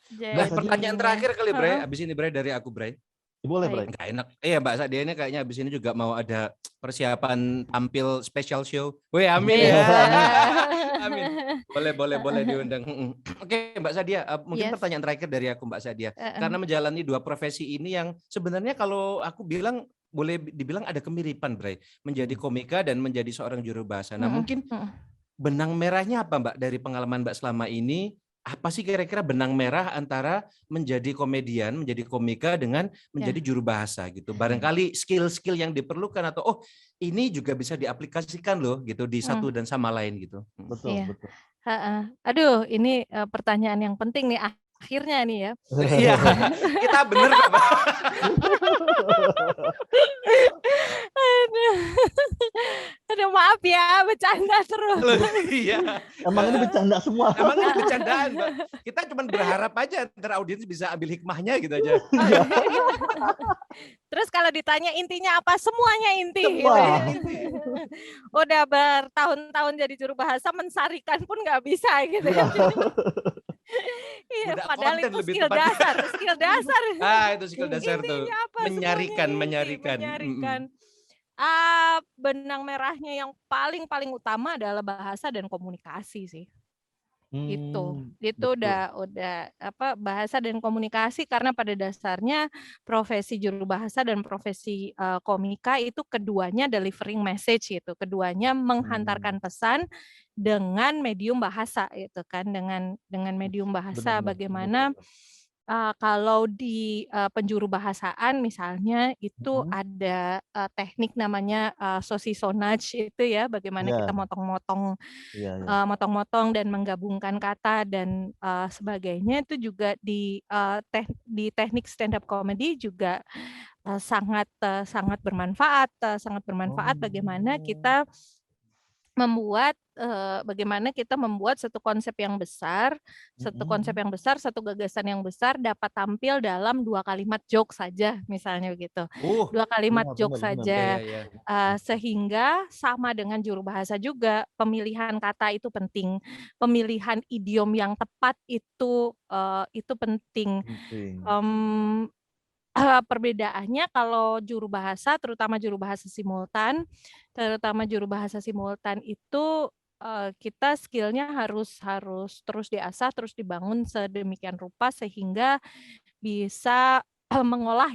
Nah, Jadinya pertanyaan terakhir kali, Bre. heeh. Abis ini, Bre, dari aku, Bre. Boleh, Bray. Baik. Nggak enak. Mbak Sadia ini kayaknya abis ini juga mau ada persiapan tampil special show. Wih, amin Iya. ya. Amin. Boleh diundang. Oke, Mbak Sadia, mungkin Yes. pertanyaan terakhir dari aku, Mbak Sadia. Heeh. Karena menjalani dua profesi ini yang sebenarnya kalau aku bilang boleh dibilang ada kemiripan, Bre. Menjadi komika dan menjadi seorang juru bahasa. Nah, mungkin benang merahnya apa, Mbak, dari pengalaman Mbak selama ini? Apa sih kira-kira benang merah antara menjadi komedian, menjadi komika dengan menjadi juru bahasa gitu? Barangkali skill-skill yang diperlukan atau ini juga bisa diaplikasikan loh gitu di satu dan sama lain gitu. Betul, Iya. betul. Heeh. Aduh, ini pertanyaan yang penting nih akhirnya nih ya. Iya, kita bener kok, Mbak. Aduh, maaf ya, bercanda terus. Iya. Emang ini bercanda semua. Emang ini bercandaan, Mbak. Kita cuma berharap aja ntar audiens bisa ambil hikmahnya gitu aja. Terus kalau ditanya intinya apa? Semuanya inti. Semua. Gitu ya. Udah bertahun-tahun jadi juru bahasa, mensarikan pun nggak bisa gitu. Iya, Udah padahal konten itu lebih skill tepatnya. dasar, skill dasar. Itu skill dasar tuh. Intinya apa? Menyarikan. Menyarikan. Benang merahnya yang paling utama adalah bahasa dan komunikasi sih. Itu Betul. udah apa, bahasa dan komunikasi, karena pada dasarnya profesi juru bahasa dan profesi komika itu keduanya delivering message gitu, keduanya menghantarkan pesan dengan medium bahasa gitu kan, dengan medium bahasa. Benar-benar. Bagaimana kalau di penjuru bahasaan misalnya itu ada teknik namanya sosisonage itu ya, bagaimana kita motong-motong dan menggabungkan kata dan sebagainya. Itu juga di teknik stand up comedy juga sangat bermanfaat, bagaimana kita membuat satu konsep yang besar, satu gagasan yang besar dapat tampil dalam 2 kalimat joke saja misalnya begitu. 2 kalimat joke saja. Sehingga sama dengan juru bahasa juga, pemilihan kata itu penting, pemilihan idiom yang tepat itu penting. Perbedaannya kalau juru bahasa, terutama juru bahasa simultan itu kita skillnya harus terus diasah, terus dibangun sedemikian rupa sehingga bisa mengolah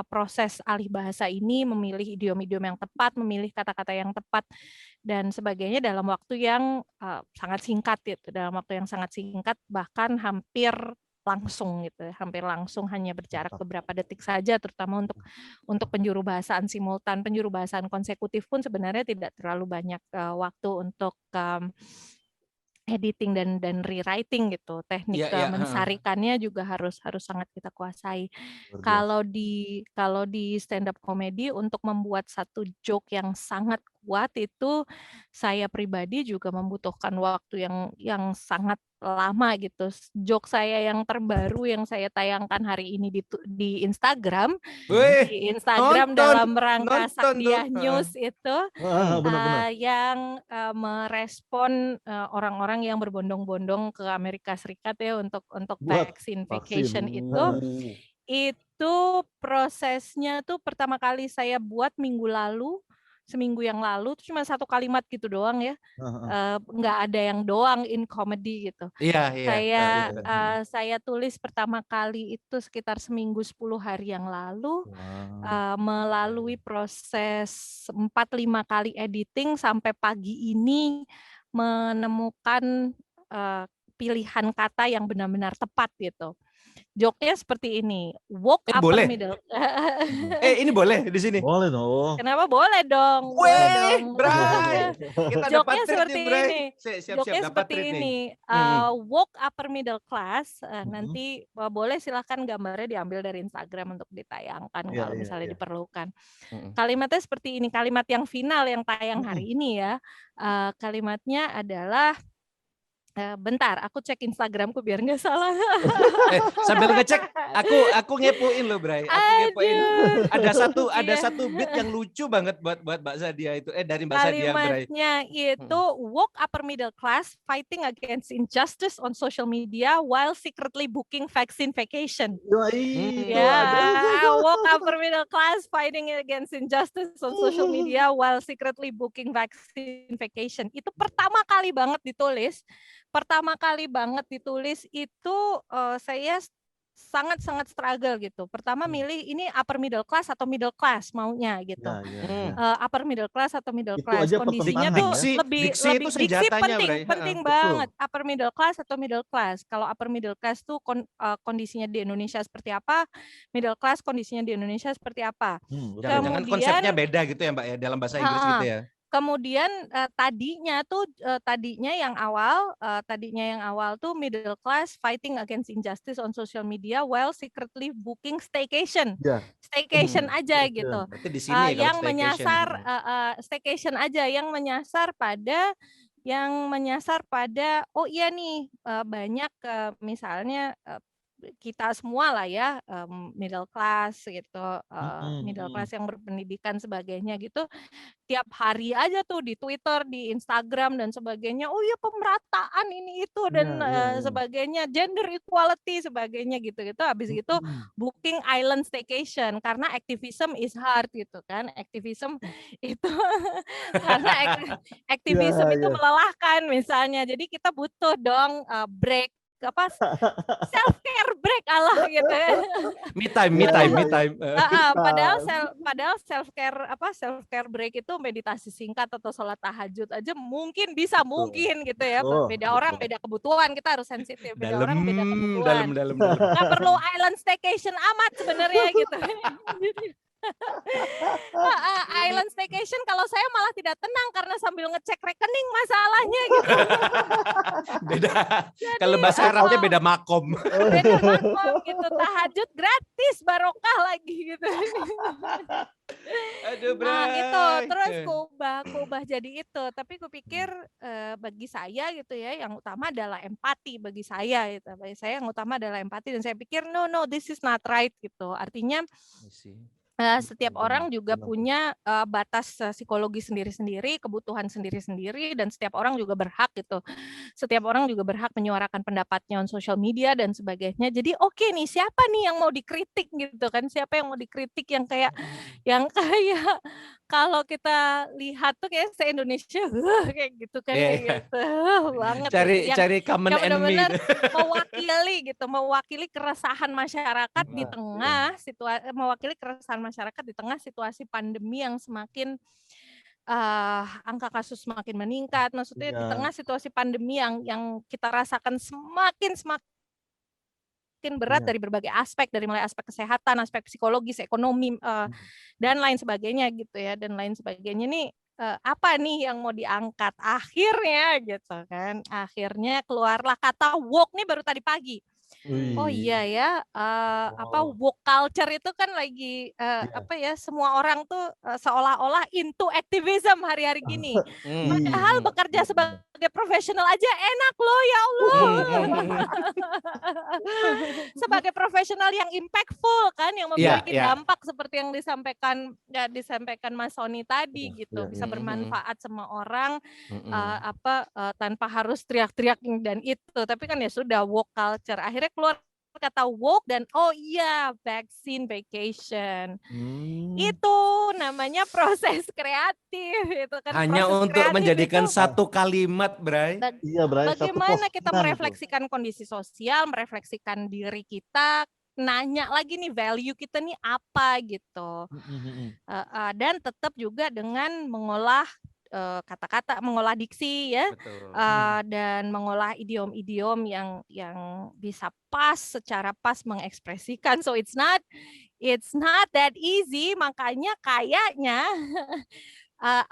proses alih bahasa ini, memilih idiom-idiom yang tepat, memilih kata-kata yang tepat dan sebagainya dalam waktu yang sangat singkat gitu, bahkan hampir langsung, hanya berjarak beberapa detik saja, terutama untuk penjuru bahasaan simultan. Penjuru bahasaan konsekutif pun sebenarnya tidak terlalu banyak waktu untuk editing dan rewriting gitu. Teknik mensarikannya juga harus sangat kita kuasai. Kalau di stand up comedy, untuk membuat satu joke yang sangat kuat itu saya pribadi juga membutuhkan waktu yang sangat lama gitu. Joke saya yang terbaru yang saya tayangkan hari ini di Instagram, dalam rangka Sakdia News itu yang merespon orang-orang yang berbondong-bondong ke Amerika Serikat ya untuk vaksin vacation itu prosesnya tuh pertama kali saya buat seminggu yang lalu tuh cuma 1 kalimat gitu doang ya, nggak ada yang doang in comedy gitu. Saya tulis pertama kali itu sekitar seminggu 10 hari yang lalu, melalui proses 4-5 kali editing sampai pagi ini menemukan pilihan kata yang benar-benar tepat gitu. Joke-nya seperti ini, woke upper middle. Ini boleh di sini? Boleh dong. Kenapa boleh dong? Bray. Kita dapat treat nih, Bray. Joke-nya seperti ini. Woke upper middle class. Nanti boleh silahkan gambarnya diambil dari Instagram untuk ditayangkan kalau misalnya diperlukan. Kalimatnya seperti ini, kalimat yang final yang tayang hari ini ya. Kalimatnya adalah Bentar, aku cek Instagramku biar nggak salah. Sambil ngecek, aku ngepoin loh, Bray. Aku ngepoin. Ada satu bit yang lucu banget buat Mbak Zadia itu. Dari Mbak Zadia, Bray. Kalimatnya itu woke upper middle class fighting against injustice on social media while secretly booking vaccine vacation. Woke upper middle class fighting against injustice on social media while secretly booking vaccine vacation. Itu pertama kali banget ditulis itu saya sangat-sangat struggle gitu. Pertama milih ini upper middle class atau middle class maunya gitu. Upper middle class atau middle class. Kondisinya tuh lebih diksi penting banget. Upper middle class atau middle class. Kalau upper middle class tuh kondisinya di Indonesia seperti apa, middle class kondisinya di Indonesia seperti apa. Jangan konsepnya beda gitu ya Mbak ya dalam bahasa Inggris gitu ya. Kemudian tadinya yang awal tuh middle class fighting against injustice on social media while secretly booking staycation. Staycation aja gitu. Berarti di sini yang menyasar staycation aja yang menyasar pada oh iya nih banyak misalnya kita semua lah ya middle class gitu, middle class yang berpendidikan sebagainya gitu, tiap hari aja tuh di Twitter, di Instagram dan sebagainya, oh iya pemerataan ini itu dan sebagainya, gender equality sebagainya gitu-gitu. Habis gitu booking island staycation karena activism is hard gitu kan, activism itu karena activism itu melelahkan misalnya, jadi kita butuh dong break self care break gitu ya. Me time. Padahal self care break itu meditasi singkat atau sholat tahajud aja mungkin gitu ya. Beda orang beda kebutuhan, kita harus sensitif. Beda orang beda kebutuhan. Dalam. Nggak perlu island staycation amat sebenarnya gitu. Island staycation kalau saya malah tidak tenang karena sambil ngecek rekening masalahnya gitu. Beda. Kalau bahasa Arabnya beda makom. Gitu. Tahajud gratis, barokah lagi gitu. Aduh, Bray. Itu terus kubah jadi itu. Tapi kupikir bagi saya gitu ya, yang utama adalah empati bagi saya gitu. Bagi saya yang utama adalah empati dan saya pikir no this is not right gitu. Artinya setiap orang juga punya batas psikologi sendiri-sendiri, kebutuhan sendiri-sendiri, dan setiap orang juga berhak gitu. Setiap orang juga berhak menyuarakan pendapatnya on social media dan sebagainya. Jadi oke nih, siapa nih yang mau dikritik gitu kan? Siapa yang mau dikritik yang kayak kalau kita lihat tuh kayak se-Indonesia kayak gitu kan gitu banget. Cari common enemy. Mewakili keresahan masyarakat di tengah situasi pandemi yang semakin angka kasus semakin meningkat. Maksudnya di tengah situasi pandemi yang kita rasakan semakin berat dari berbagai aspek, dari mulai aspek kesehatan, aspek psikologis, ekonomi dan lain sebagainya gitu ya, dan lain sebagainya nih apa nih yang mau diangkat akhirnya gitu kan, akhirnya keluarlah kata woke nih baru tadi pagi. Oh iya ya, woke culture itu kan lagi semua orang tuh seolah-olah into activism hari-hari gini. Padahal bekerja sebagai profesional aja enak loh, ya Allah. Sebagai profesional yang impactful kan, yang memiliki dampak seperti yang disampaikan Mas Sony tadi gitu, bisa bermanfaat sama orang tanpa harus teriak-teriak dan itu. Tapi kan ya sudah woke culture. Akhirnya keluar kata woke dan oh iya vaccine vacation. Itu namanya proses kreatif itu kan. Hanya untuk menjadikan satu kalimat, Bray. Iya, Bray. Bagaimana kita merefleksikan kondisi sosial, merefleksikan diri kita, nanya lagi nih value kita nih apa gitu. Dan tetap juga dengan mengolah kata-kata, mengolah diksi ya, dan mengolah idiom-idiom yang bisa secara pas mengekspresikan. So it's not that easy. Makanya kayaknya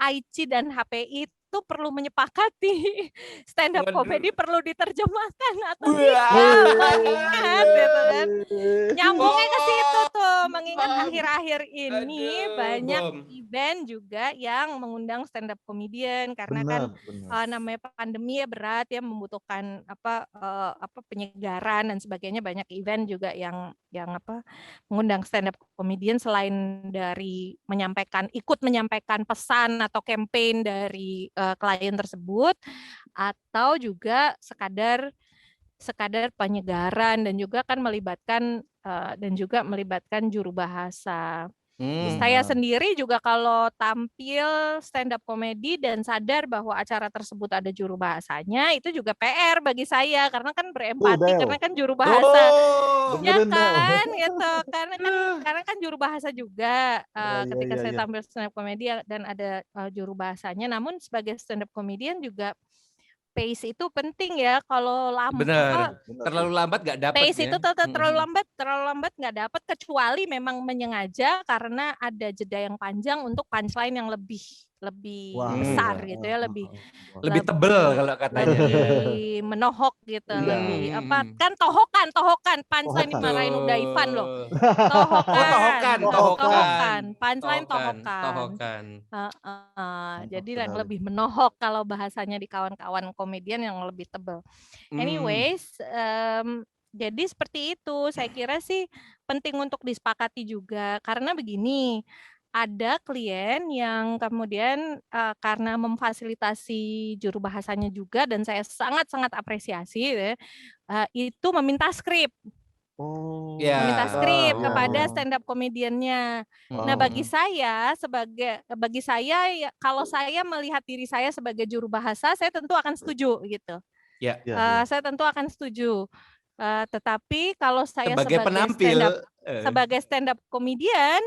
IT dan HPI itu perlu menyepakati stand up comedy perlu diterjemahkan atau Wah. tidak, mengingat gitu kan. Nyambungnya ke situ tuh, mengingat akhir-akhir ini banyak event juga yang mengundang stand up comedian karena kan namanya pandemi ya berat ya, membutuhkan apa penyegaran dan sebagainya. Banyak event juga yang mengundang stand up comedian selain dari ikut menyampaikan pesan atau campaign dari klien tersebut, atau juga sekadar penyegaran dan juga kan melibatkan juru bahasa. Saya sendiri juga kalau tampil stand up comedy dan sadar bahwa acara tersebut ada juru bahasanya, itu juga PR bagi saya karena kan berempati karena kan juru bahasa. Ya kan gitu. Karena kan juru bahasa juga ketika saya tampil stand up comedy dan ada juru bahasanya, namun sebagai stand up comedian juga pace itu penting ya. Kalau terlalu lambat nggak dapat pace itu terlalu lambat nggak dapat, kecuali memang menyengaja karena ada jeda yang panjang untuk punchline yang lebih besar gitu ya, lebih tebel kalau katanya, lebih menohok gitu, lebih kan tohokan punchline dimarahin udah Ivan loh, tohokan punchline tohokan. Jadi yang lebih menohok kalau bahasanya di kawan-kawan komedian yang lebih tebel. Anyways, jadi seperti itu, saya kira sih penting untuk disepakati juga karena begini. Ada klien yang kemudian karena memfasilitasi juru bahasanya juga dan saya sangat-sangat apresiasi itu meminta skrip. Meminta skrip kepada stand up komediannya. Nah, bagi saya kalau saya melihat diri saya sebagai juru bahasa, saya tentu akan setuju gitu. Saya tentu akan setuju. Tetapi kalau saya sebagai stand up comedian,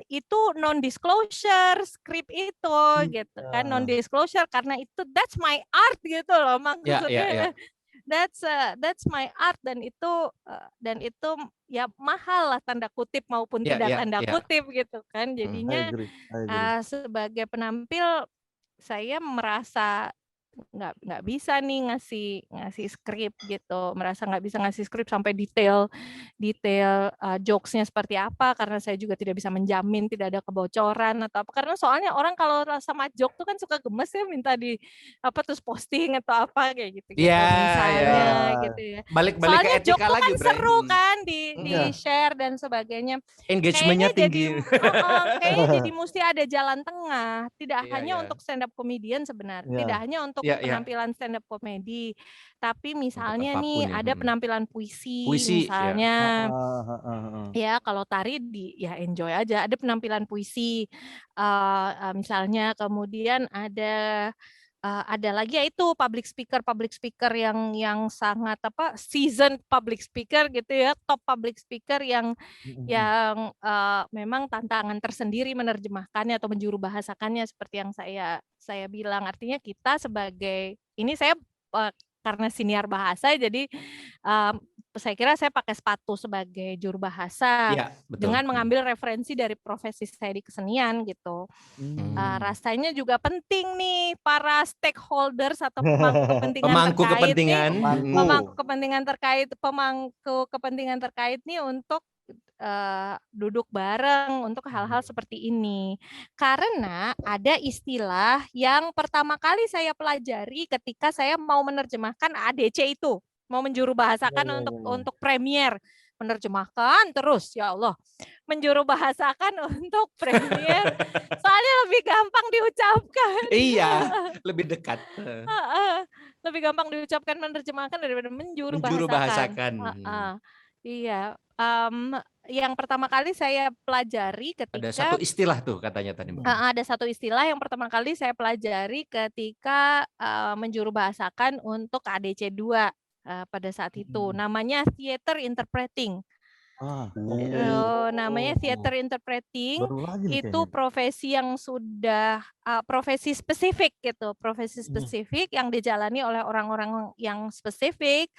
itu non disclosure skrip itu gitu kan, non disclosure karena itu that's my art gitu loh maksudnya. That's my art dan itu ya mahal lah tanda kutip maupun tidak tanda kutip gitu kan. Jadinya sebagai penampil saya merasa nggak bisa nih ngasih skrip gitu, merasa nggak bisa ngasih skrip sampai detail jokesnya seperti apa karena saya juga tidak bisa menjamin tidak ada kebocoran atau apa, karena soalnya orang kalau sama joke tuh kan suka gemes ya, minta terus posting atau apa kayak gitu misalnya gitu ya. Balik ke etika joke lagi, kan seru kan di share dan sebagainya. Engagementnya tinggi. Kayaknya jadi mesti ada jalan tengah, tidak hanya untuk stand up comedian sebenarnya, tidak hanya untuk penampilan stand up comedy, tapi misalnya nih ada penampilan puisi misalnya. Ya kalau tari ya enjoy aja, ada penampilan puisi misalnya, kemudian ada lagi yaitu public speaker yang sangat seasoned public speaker gitu ya, top public speaker yang memang tantangan tersendiri menerjemahkannya atau menjuru bahasakannya seperti yang saya bilang. Artinya kita sebagai ini saya karena siniar bahasa jadi saya kira saya pakai sepatu sebagai juru bahasa dengan mengambil referensi dari profesi saya di kesenian gitu. Rasanya juga penting nih para stakeholders atau pemangku kepentingan terkait nih untuk duduk bareng untuk hal-hal seperti ini. Karena ada istilah yang pertama kali saya pelajari ketika saya mau menerjemahkan ADC itu, mau menjuru bahasakan untuk premier, menerjemahkan terus ya Allah, menjuru bahasakan untuk premier, soalnya lebih gampang diucapkan. Iya, lebih dekat. Lebih gampang diucapkan menerjemahkan daripada menjuru bahasakan. Iya. Yang pertama kali saya pelajari ketika ada satu istilah tuh katanya tadi. Ada satu istilah yang pertama kali saya pelajari ketika menjuru bahasakan untuk ADC 2 pada saat itu. Namanya theater interpreting. Namanya theater interpreting itu profesi yang sudah profesi spesifik gitu, profesi spesifik yang dijalani oleh orang-orang yang spesifik,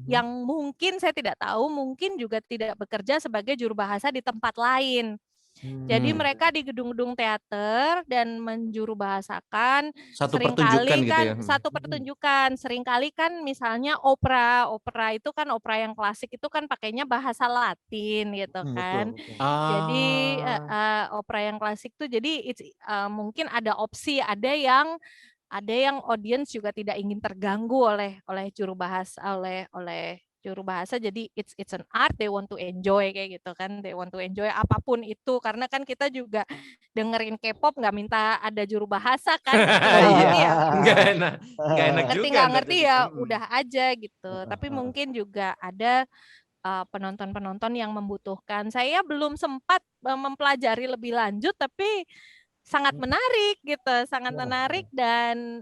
yang mungkin saya tidak tahu, mungkin juga tidak bekerja sebagai juru bahasa di tempat lain. Jadi mereka di gedung-gedung teater dan menjuru bahasakan Satu seringkali pertunjukan gitu kan ya. satu pertunjukan, seringkali kan misalnya opera itu kan opera yang klasik itu kan pakainya bahasa Latin gitu kan. Betul. Jadi opera yang klasik tuh jadi mungkin ada opsi, ada yang audience juga tidak ingin terganggu oleh juru bahasa oleh juru bahasa, jadi it's an art, they want to enjoy kayak gitu kan, they want to enjoy apapun itu, karena kan kita juga dengerin K-pop nggak minta ada juru bahasa kan, Iya, nggak enak ngerti juga nggak ntar ngerti jadi. ya udah aja gitu, tapi mungkin juga ada penonton-penonton yang membutuhkan. Saya belum sempat mempelajari lebih lanjut, tapi sangat menarik gitu, sangat menarik dan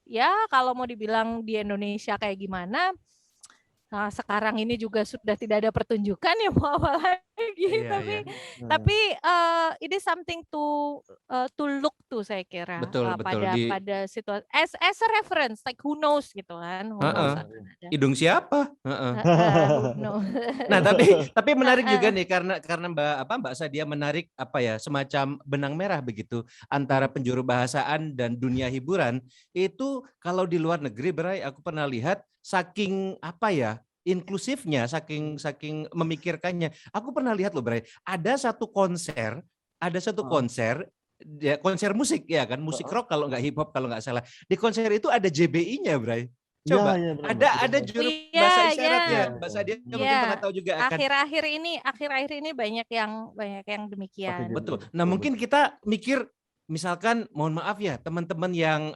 ya kalau mau dibilang di Indonesia kayak gimana, sekarang ini juga sudah tidak ada pertunjukan ya mau apa lagi, tapi it is something to look to saya kira. Betul. pada situasi as a reference, like who knows gitu kan, who knows akan ada. Hidung siapa? Nah, tapi menarik juga nih karena Mbak Sadia menarik semacam benang merah begitu antara penjuru bahasaan dan dunia hiburan. Itu kalau di luar negeri, Bray, aku pernah lihat saking inklusifnya, saking memikirkannya. Aku pernah lihat loh, Bray, ada satu konser konser musik ya kan, musik rock kalau nggak hip hop kalau nggak salah. Di konser itu ada JBI-nya, Bray. Coba ada juru bahasa isyarat ya, Mbak Sadia mungkin pernah tahu juga akan. Akhir-akhir ini banyak yang demikian. Betul. Nah, mungkin kita mikir misalkan mohon maaf ya teman-teman yang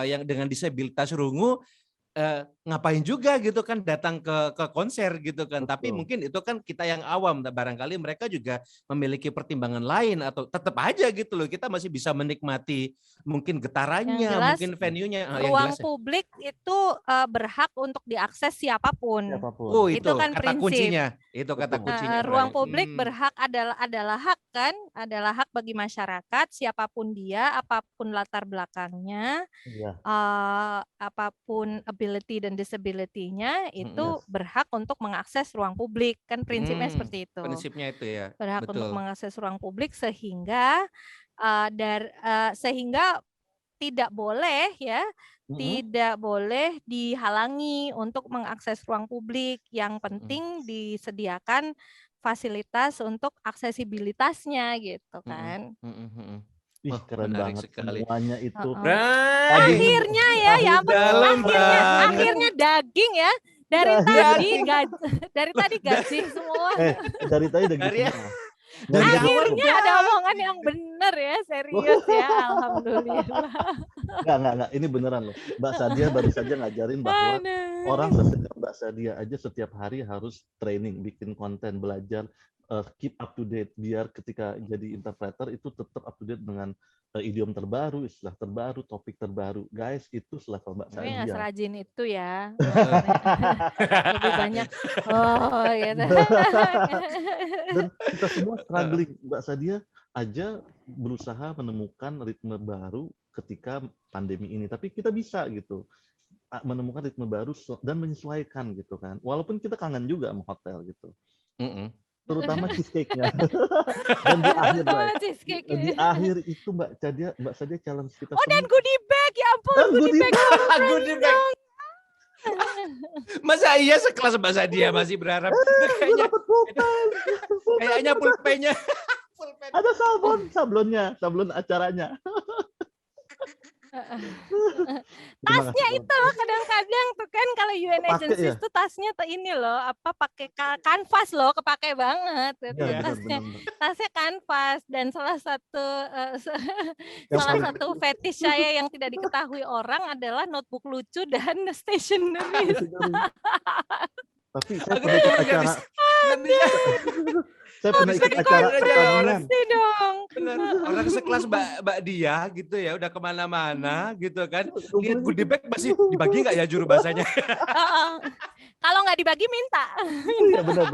yang dengan disabilitas rungu ngapain juga gitu kan datang ke konser gitu kan. Tapi mungkin itu kan kita yang awam, barangkali mereka juga memiliki pertimbangan lain atau tetap aja gitu loh kita masih bisa menikmati mungkin getarannya, mungkin venue-nya. Ruang publik itu berhak untuk diakses siapapun. Oh, itu kan kata prinsip. kuncinya. Itu kata kuncinya. Ruang publik berhak adalah hak kan, adalah hak bagi masyarakat siapapun dia, apapun latar belakangnya, apapun ability dan disability-nya itu berhak untuk mengakses ruang publik, kan prinsipnya seperti itu. Prinsipnya itu ya. Berhak untuk mengakses ruang publik sehingga sehingga tidak boleh tidak boleh dihalangi untuk mengakses ruang publik. Yang penting disediakan fasilitas untuk aksesibilitasnya gitu kan. Keren banget sekali. Semuanya itu. Akhirnya akhirnya daging ya. Dari tadi gaji semua. Dari tadi daging semua. Akhirnya ada omongan yang benar ya, serius ya, alhamdulillah. Enggak, ini beneran loh. Mbak Sadia baru saja ngajarin bahwa orang seperti Mbak Sadia aja setiap hari harus training, bikin konten, belajar, keep up to date biar ketika jadi interpreter itu tetap up to date dengan idiom terbaru, istilah terbaru, topik terbaru. Guys, itu selevel Mbak Sadia. Tapi nggak serajin itu ya. Lebih banyak. Gitu. Dan kita semua struggling. Mbak Sadia aja berusaha menemukan ritme baru ketika pandemi ini. Tapi kita bisa gitu menemukan ritme baru dan menyesuaikan gitu kan. Walaupun kita kangen juga sama hotel gitu. Terutama cheesecake-nya. Dan di akhir itu Mbak Sadia challenge kita semua. Dan goodie bag, ya ampun, goodie bag. Goodie bag. Masa iya sekelas Mbak Sadia masih berharap? Kayaknya pulpennya. Ada sablon acaranya. Tasnya itu loh kadang-kadang tuh kan kalau UN Agencies tuh tasnya tuh ini loh pakai kanvas loh, kepake banget tasnya kanvas. Dan salah satu fetish saya yang tidak diketahui orang adalah notebook lucu dan stationery. Tapi saya pernah ikut acara. Saya pernah ikut acara pertandingan. Orang sekelas Mbak Dia gitu ya, udah kemana-mana gitu kan. Lihat goodie bag masih dibagi nggak ya juru bahasanya? Kalau nggak dibagi minta. Iya benar.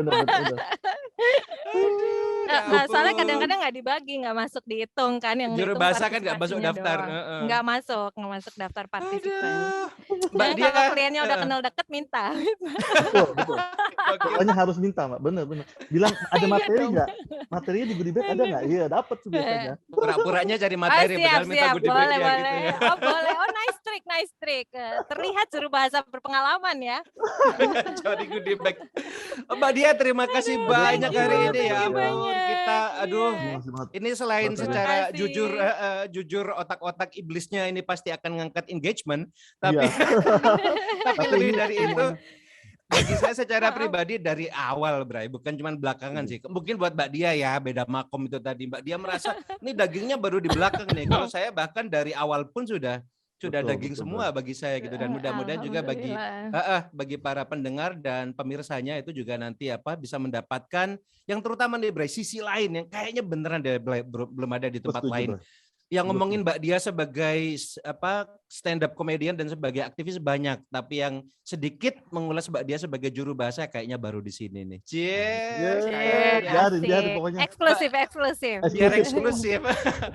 Soalnya kadang-kadang nggak dibagi, nggak masuk dihitung kan, yang juru bahasa kan nggak masuk daftar. Nggak masuk daftar partisipan. Mbak Dan dia kalau kliennya udah kenal deket minta. Betul. Pokoknya harus minta, Mbak. Bener. Bilang ada materi nggak? Materinya di goodie bag ada nggak? Iya, dapat tuh biasanya. Pura-puranya cari materi, padahal minta goodie bag ya gitu ya. Oh boleh, oh nice trick. Terlihat juru bahasa berpengalaman ya. Cari goodie bag. Mbak Dia, terima kasih banyak hari ini ya. Kita, aduh, ini selain secara jujur otak-otak iblisnya ini pasti akan ngangkat engagement, tapi tapi lebih dari itu. Bagi saya secara pribadi dari awal, Bray, bukan cuma belakangan sih. Mungkin buat Mbak Dia ya, beda makom itu tadi. Mbak Dia merasa ini dagingnya baru di belakang nih. Kalau saya bahkan dari awal pun sudah daging semua bagi saya gitu, dan mudah-mudahan juga bagi para pendengar dan pemirsanya itu juga nanti bisa mendapatkan yang terutama nih, Bray, sisi lain yang kayaknya beneran belum ada di tempat lain. Yang ngomongin Mbak Dia sebagai stand up comedian dan sebagai aktivis banyak, tapi yang sedikit mengulas Mbak Dia sebagai juru bahasa kayaknya baru di sini nih. Jadi pokoknya eksklusif. Biar eksklusif.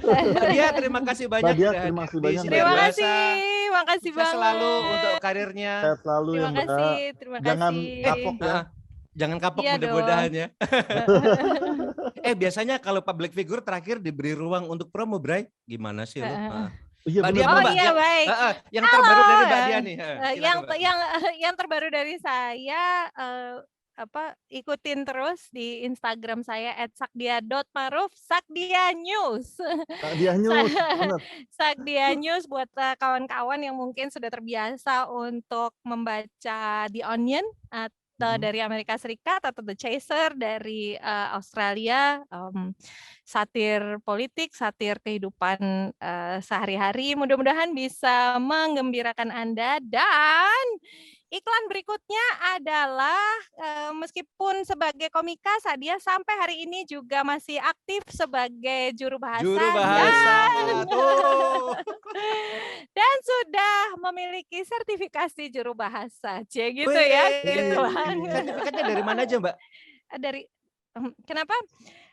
Mbak Dia, terima kasih banyak. Terima kasih banget. Selalu untuk karirnya. Selalu terima kasih. Jangan kapok ya. Jangan kapok, mudah-mudahan ya. Biasanya kalau public figure terakhir diberi ruang untuk promo, Bray. Gimana sih lo? Mbak Dia, baik. Yang terbaru dari Mbak Dia nih. Yang terbaru dari saya ikutin terus di Instagram saya @sakdia.maruf, Sakdia News. Sakdia News buat kawan-kawan yang mungkin sudah terbiasa untuk membaca The Onion dari Amerika Serikat atau The Chaser dari Australia, satir politik, satir kehidupan sehari-hari. Mudah-mudahan bisa menggembirakan Anda. Dan iklan berikutnya adalah meskipun sebagai komika, Sadia sampai hari ini juga masih aktif sebagai juru bahasa. Dan sudah memiliki sertifikasi juru bahasa. Gitu ya. Sertifikatnya dari mana aja, Mbak? Kenapa?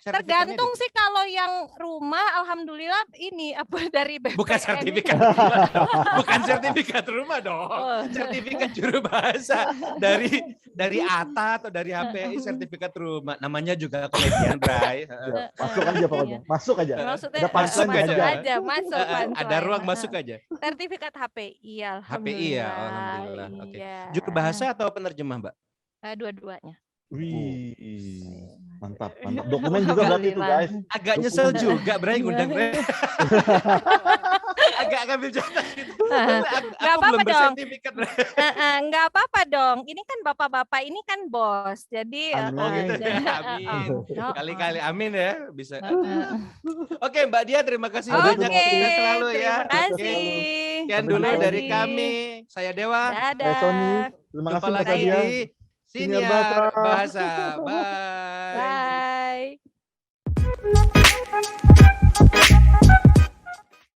Tergantung sih, kalau yang rumah alhamdulillah ini dari BPN. Bukan sertifikat rumah. Bukan sertifikat rumah dong. Sertifikat juru bahasa dari ATA atau dari HPI, sertifikat rumah. Namanya juga komedian, Bray. Masuk aja pokoknya. Masuk aja. Masuk aja. Ada ruang masuk aja. Sertifikat HPI, alhamdulillah. HPI ya, alhamdulillah. Oke. Juru bahasa atau penerjemah, Mbak? Dua-duamnya. Wih, mantap. Dokumen juga berarti itu, guys. Agak nyesel juga, Bray, ngundang Bray. Agak ngambil jatah gitu. Nggak apa-apa dong. Nggak apa-apa dong. Ini kan bapak-bapak ini kan bos. Jadi amin. Kali-kali amin ya bisa. Oke, Mbak Dia, terima kasih banyak. Selalu ya. Terima kasih. Sekian dulu dari kami. Saya Dewa. Dadah. Sony. Terima kasih, Jumpa lagi di Siniar Bahasa. Bye.